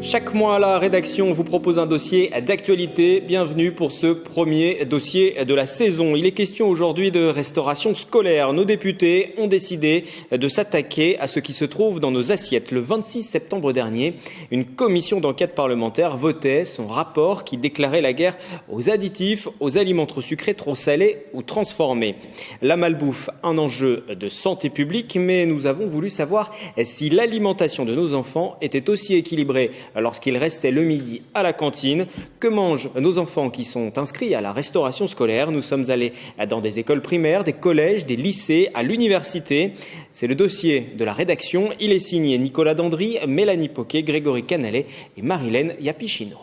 Chaque mois, la rédaction vous propose un dossier d'actualité. Bienvenue pour ce premier dossier de la saison. Il est question aujourd'hui de restauration scolaire. Nos députés ont décidé de s'attaquer à ce qui se trouve dans nos assiettes. Le 26 septembre dernier, une commission d'enquête parlementaire votait son rapport qui déclarait la guerre aux additifs, aux aliments trop sucrés, trop salés ou transformés. La malbouffe, un enjeu de santé publique, mais nous avons voulu savoir si l'alimentation de nos enfants était aussi équilibrée lorsqu'ils restaient le midi à la cantine. Que mangent nos enfants qui sont inscrits à la restauration scolaire? Nous sommes allés dans des écoles primaires, des collèges, des lycées, à l'université. C'est le dossier de la rédaction. Il est signé Nicolas Dandry, Mélanie Poquet, Grégory Canalet et Marilène Yapichino.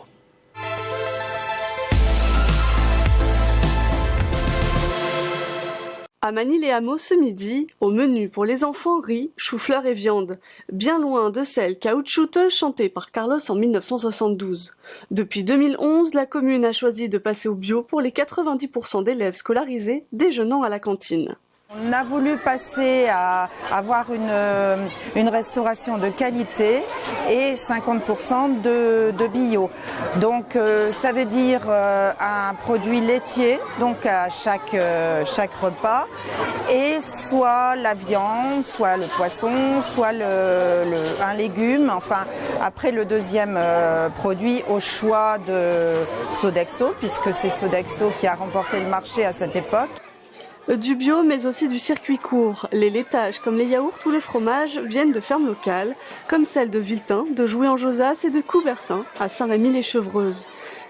À Manille-les-Hameaux ce midi, au menu pour les enfants riz, chou-fleur et viande, bien loin de celle caoutchouteuse chantée par Carlos en 1972. Depuis 2011, la commune a choisi de passer au bio pour les 90% d'élèves scolarisés déjeunant à la cantine. On a voulu passer à avoir une restauration de qualité et 50% de bio. Donc ça veut dire un produit laitier donc à chaque repas, et soit la viande, soit le poisson, soit un légume. Enfin, après le deuxième produit au choix de Sodexo, puisque c'est Sodexo qui a remporté le marché à cette époque. Du bio, mais aussi du circuit court. Les laitages, comme les yaourts ou les fromages, viennent de fermes locales, comme celles de Viltin, de Jouy-en-Josas et de Coubertin, à Saint-Rémy-les-Chevreuses.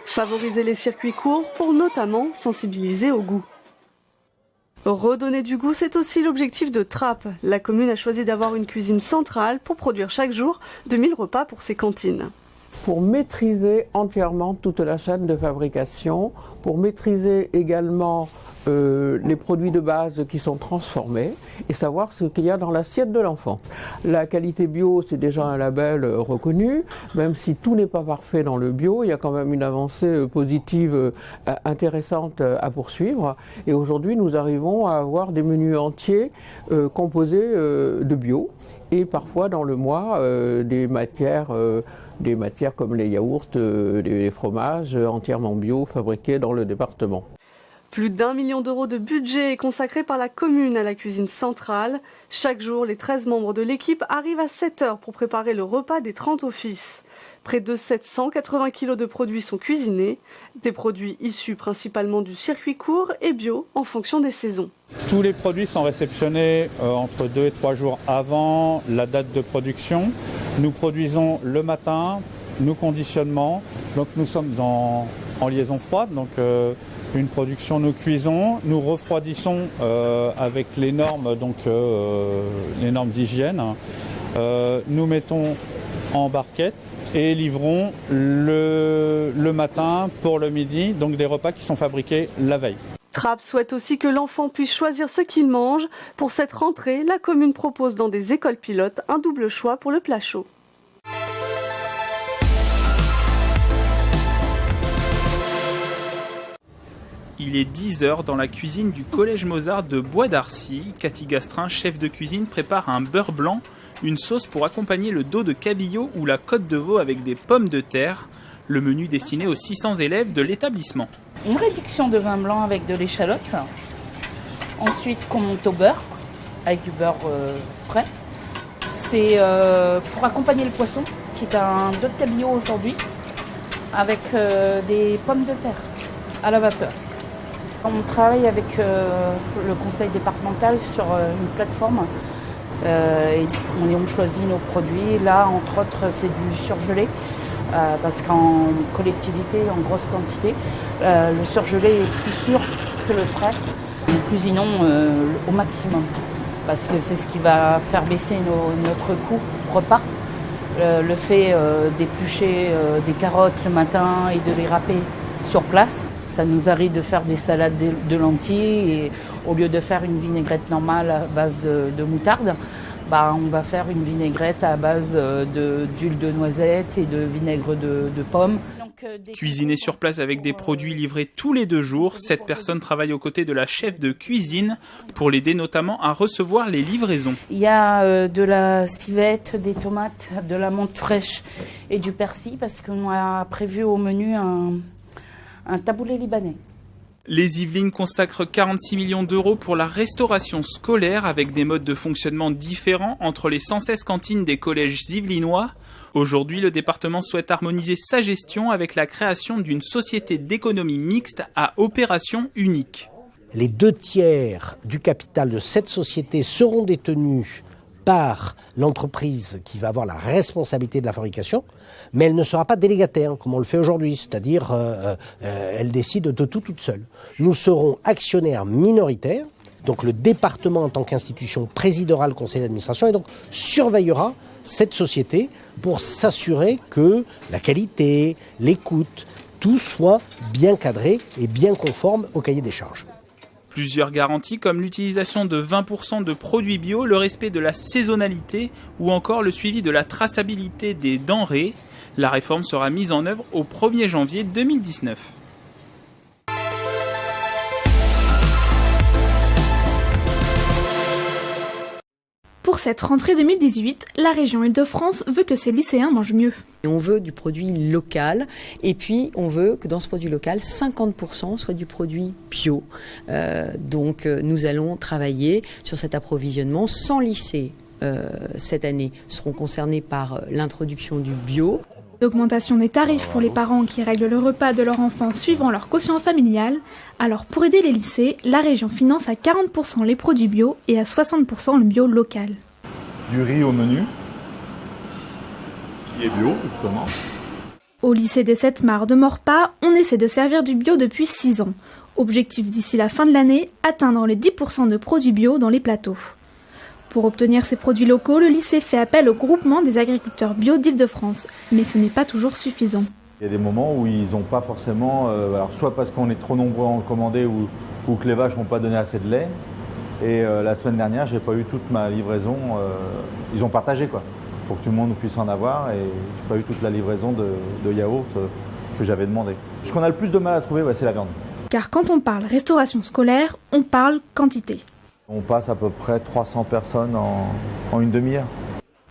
Favoriser les circuits courts pour notamment sensibiliser au goût. Redonner du goût, c'est aussi l'objectif de Trappes. La commune a choisi d'avoir une cuisine centrale pour produire chaque jour 2000 repas pour ses cantines. Pour maîtriser entièrement toute la chaîne de fabrication, pour maîtriser également les produits de base qui sont transformés et savoir ce qu'il y a dans l'assiette de l'enfant. La qualité bio, c'est déjà un label reconnu, même si tout n'est pas parfait dans le bio, il y a quand même une avancée positive intéressante à poursuivre. Et aujourd'hui, nous arrivons à avoir des menus entiers composés de bio, et parfois dans le mois des matières comme les yaourts, les fromages entièrement bio fabriqués dans le département. Plus d'1 million d'euros de budget est consacré par la commune à la cuisine centrale. Chaque jour, les 13 membres de l'équipe arrivent à 7 heures pour préparer le repas des 30 offices. Près de 780 kilos de produits sont cuisinés, des produits issus principalement du circuit court et bio en fonction des saisons. Tous les produits sont réceptionnés entre 2 et 3 jours avant la date de production. Nous produisons le matin, nous conditionnons, donc nous sommes en liaison froide, donc une production, nous cuisons, nous refroidissons avec les normes, les normes d'hygiène. Nous mettons en barquette et livrons le matin pour le midi, donc des repas qui sont fabriqués la veille. Trappes souhaite aussi que l'enfant puisse choisir ce qu'il mange. Pour cette rentrée, la commune propose dans des écoles pilotes un double choix pour le plat chaud. Il est 10h dans la cuisine du Collège Mozart de Bois d'Arcy. Cathy Gastrin, chef de cuisine, prépare un beurre blanc, une sauce pour accompagner le dos de cabillaud ou la côte de veau avec des pommes de terre. Le menu destiné aux 600 élèves de l'établissement. Une réduction de vin blanc avec de l'échalote. Ensuite, qu'on monte au beurre, avec du beurre frais. C'est pour accompagner le poisson, qui est un dos de cabillaud aujourd'hui, avec des pommes de terre à la vapeur. On travaille avec le conseil départemental sur une plateforme et on choisit nos produits. Là, entre autres, c'est du surgelé parce qu'en collectivité, en grosse quantité, le surgelé est plus sûr que le frais. Nous cuisinons au maximum parce que c'est ce qui va faire baisser notre coût repas. Le fait d'éplucher des carottes le matin et de les râper sur place. Ça nous arrive de faire des salades de lentilles et au lieu de faire une vinaigrette normale à base de moutarde, on va faire une vinaigrette à base d'huile de noisette et de vinaigre de pomme. Donc Cuisiner sur place avec des produits livrés tous les 2 jours, 7 personnes travaillent aux côtés de la chef de cuisine pour l'aider notamment à recevoir les livraisons. Il y a de la civette, des tomates, de la menthe fraîche et du persil parce qu'on a prévu au menu un taboulé libanais. Les Yvelines consacrent 46 millions d'euros pour la restauration scolaire avec des modes de fonctionnement différents entre les 116 cantines des collèges yvelinois. Aujourd'hui, le département souhaite harmoniser sa gestion avec la création d'une société d'économie mixte à opération unique. Les 2/3 du capital de cette société seront détenus par l'entreprise qui va avoir la responsabilité de la fabrication, mais elle ne sera pas délégataire, comme on le fait aujourd'hui, c'est-à-dire elle décide de tout toute seule. Nous serons actionnaires minoritaires, donc le département en tant qu'institution présidera le conseil d'administration et donc surveillera cette société pour s'assurer que la qualité, l'écoute, tout soit bien cadré et bien conforme au cahier des charges. Plusieurs garanties comme l'utilisation de 20% de produits bio, le respect de la saisonnalité ou encore le suivi de la traçabilité des denrées. La réforme sera mise en œuvre au 1er janvier 2019. Pour cette rentrée 2018, la région Île-de-France veut que ses lycéens mangent mieux. On veut du produit local et puis on veut que dans ce produit local, 50% soit du produit bio. Donc nous allons travailler sur cet approvisionnement. 100 lycées cette année seront concernés par l'introduction du bio. L'augmentation des tarifs pour les parents qui règlent le repas de leur enfant suivant leur quotient familial. Alors pour aider les lycées, la région finance à 40% les produits bio et à 60% le bio local. Du riz au menu, qui est bio justement. Au lycée des 7 Mares de Maurepas, on essaie de servir du bio depuis 6 ans. Objectif d'ici la fin de l'année, atteindre les 10% de produits bio dans les plateaux. Pour obtenir ces produits locaux, le lycée fait appel au groupement des agriculteurs bio d'Île-de-France. Mais ce n'est pas toujours suffisant. Il y a des moments où ils n'ont pas forcément, alors soit parce qu'on est trop nombreux à en commander ou que les vaches n'ont pas donné assez de lait. Et la semaine dernière, j'ai pas eu toute ma livraison. Ils ont partagé quoi, pour que tout le monde puisse en avoir. Et j'ai pas eu toute la livraison de yaourt que j'avais demandé. Ce qu'on a le plus de mal à trouver, c'est la viande. Car quand on parle restauration scolaire, on parle quantité. On passe à peu près 300 personnes en une demi-heure.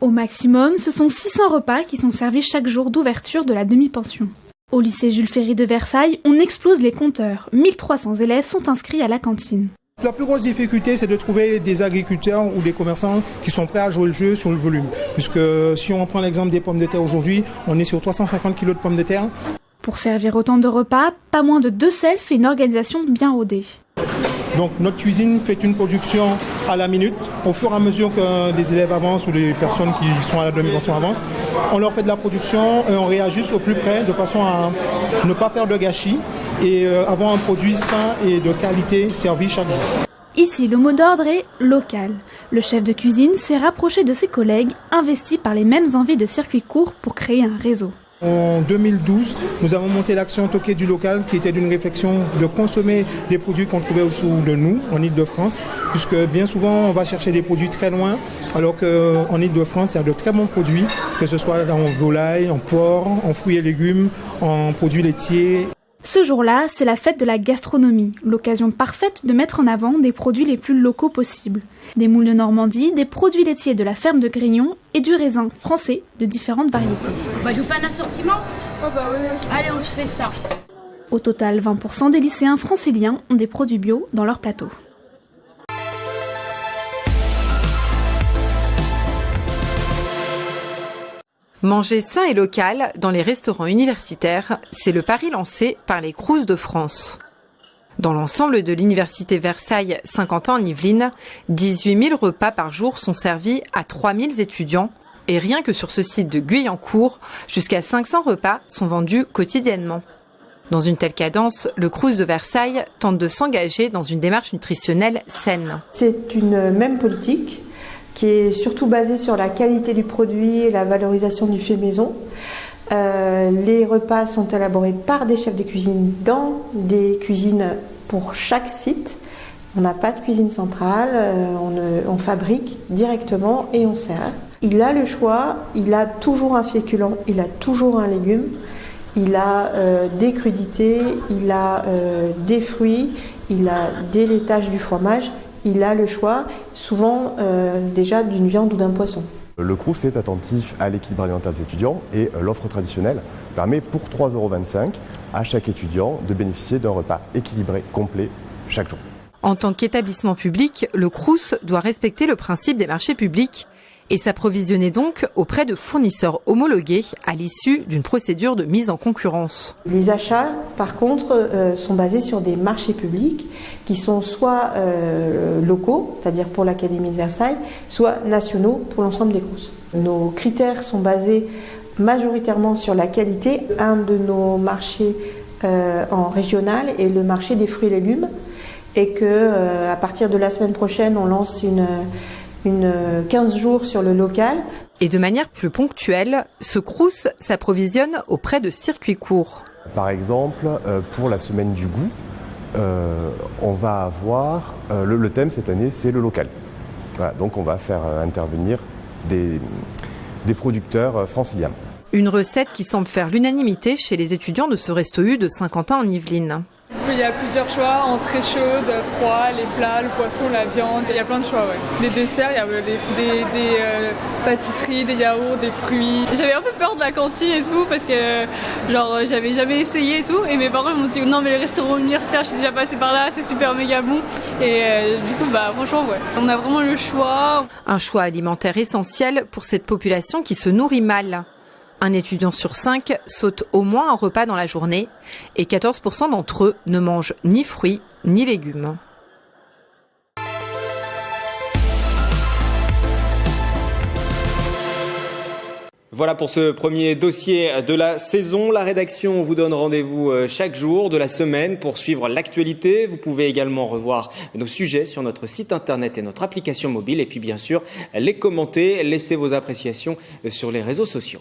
Au maximum, ce sont 600 repas qui sont servis chaque jour d'ouverture de la demi-pension. Au lycée Jules Ferry de Versailles, on explose les compteurs. 1300 élèves sont inscrits à la cantine. La plus grosse difficulté, c'est de trouver des agriculteurs ou des commerçants qui sont prêts à jouer le jeu sur le volume. Puisque si on prend l'exemple des pommes de terre aujourd'hui, on est sur 350 kg de pommes de terre. Pour servir autant de repas, pas moins de 2 selfs et une organisation bien rodée. Donc notre cuisine fait une production à la minute. Au fur et à mesure que les élèves avancent ou les personnes qui sont à la demi-pension avancent, on leur fait de la production et on réajuste au plus près de façon à ne pas faire de gâchis et avoir un produit sain et de qualité servi chaque jour. Ici, le mot d'ordre est local. Le chef de cuisine s'est rapproché de ses collègues, investis par les mêmes envies de circuit court pour créer un réseau. En 2012, nous avons monté l'action Toquer du local qui était d'une réflexion de consommer des produits qu'on trouvait autour de nous en Île-de-France, puisque bien souvent on va chercher des produits très loin, alors qu'en Île-de-France il y a de très bons produits, que ce soit en volaille, en porc, en fruits et légumes, en produits laitiers. Ce jour-là, c'est la fête de la gastronomie, l'occasion parfaite de mettre en avant des produits les plus locaux possibles. Des moules de Normandie, des produits laitiers de la ferme de Grignon et du raisin français de différentes variétés. Je vous fais un assortiment ? Allez, on se fait ça. Au total, 20% des lycéens franciliens ont des produits bio dans leur plateau. Manger sain et local dans les restaurants universitaires, c'est le pari lancé par les Crous de France. Dans l'ensemble de l'université Versailles Saint-Quentin en Yvelines, 18 000 repas par jour sont servis à 3 000 étudiants. Et rien que sur ce site de Guyancourt, jusqu'à 500 repas sont vendus quotidiennement. Dans une telle cadence, le Crous de Versailles tente de s'engager dans une démarche nutritionnelle saine. C'est une même politique qui est surtout basée sur la qualité du produit et la valorisation du fait maison. Les repas sont élaborés par des chefs de cuisine dans des cuisines pour chaque site. On n'a pas de cuisine centrale, on fabrique directement et on sert. Il a le choix, il a toujours un féculent, il a toujours un légume il a des crudités, il a des fruits, il a des laitages du fromage, il a le choix, souvent déjà d'une viande ou d'un poisson. Le Crous est attentif à l'équilibre alimentaire des étudiants et l'offre traditionnelle permet pour 3,25 € à chaque étudiant de bénéficier d'un repas équilibré, complet, chaque jour. En tant qu'établissement public, le Crous doit respecter le principe des marchés publics et s'approvisionner donc auprès de fournisseurs homologués à l'issue d'une procédure de mise en concurrence. Les achats, par contre, sont basés sur des marchés publics qui sont soit locaux, c'est-à-dire pour l'Académie de Versailles, soit nationaux pour l'ensemble des Crous. Nos critères sont basés majoritairement sur la qualité. Un de nos marchés en régional est le marché des fruits et légumes, et que à partir de la semaine prochaine, on lance une 15 jours sur le local. Et de manière plus ponctuelle, ce Crous s'approvisionne auprès de circuits courts. Par exemple, pour la semaine du goût, on va avoir, le thème cette année, c'est le local. Voilà, donc on va faire intervenir des producteurs franciliens. Une recette qui semble faire l'unanimité chez les étudiants de ce Resto U de Saint-Quentin en Yvelines. Il y a plusieurs choix, entrées chaudes, froid, les plats, le poisson, la viande, il y a plein de choix. Ouais. Les desserts, il y a des pâtisseries, des yaourts, des fruits. J'avais un peu peur de la cantine et tout parce que genre j'avais jamais essayé et tout, et mes parents m'ont dit non mais le restaurant universitaire, je suis déjà passée par là, c'est super méga bon, et du coup franchement ouais, on a vraiment le choix. Un choix alimentaire essentiel pour cette population qui se nourrit mal. Un étudiant sur 5 saute au moins un repas dans la journée et 14% d'entre eux ne mangent ni fruits ni légumes. Voilà pour ce premier dossier de la saison. La rédaction vous donne rendez-vous chaque jour de la semaine pour suivre l'actualité. Vous pouvez également revoir nos sujets sur notre site internet et notre application mobile. Et puis bien sûr, les commenter, laisser vos appréciations sur les réseaux sociaux.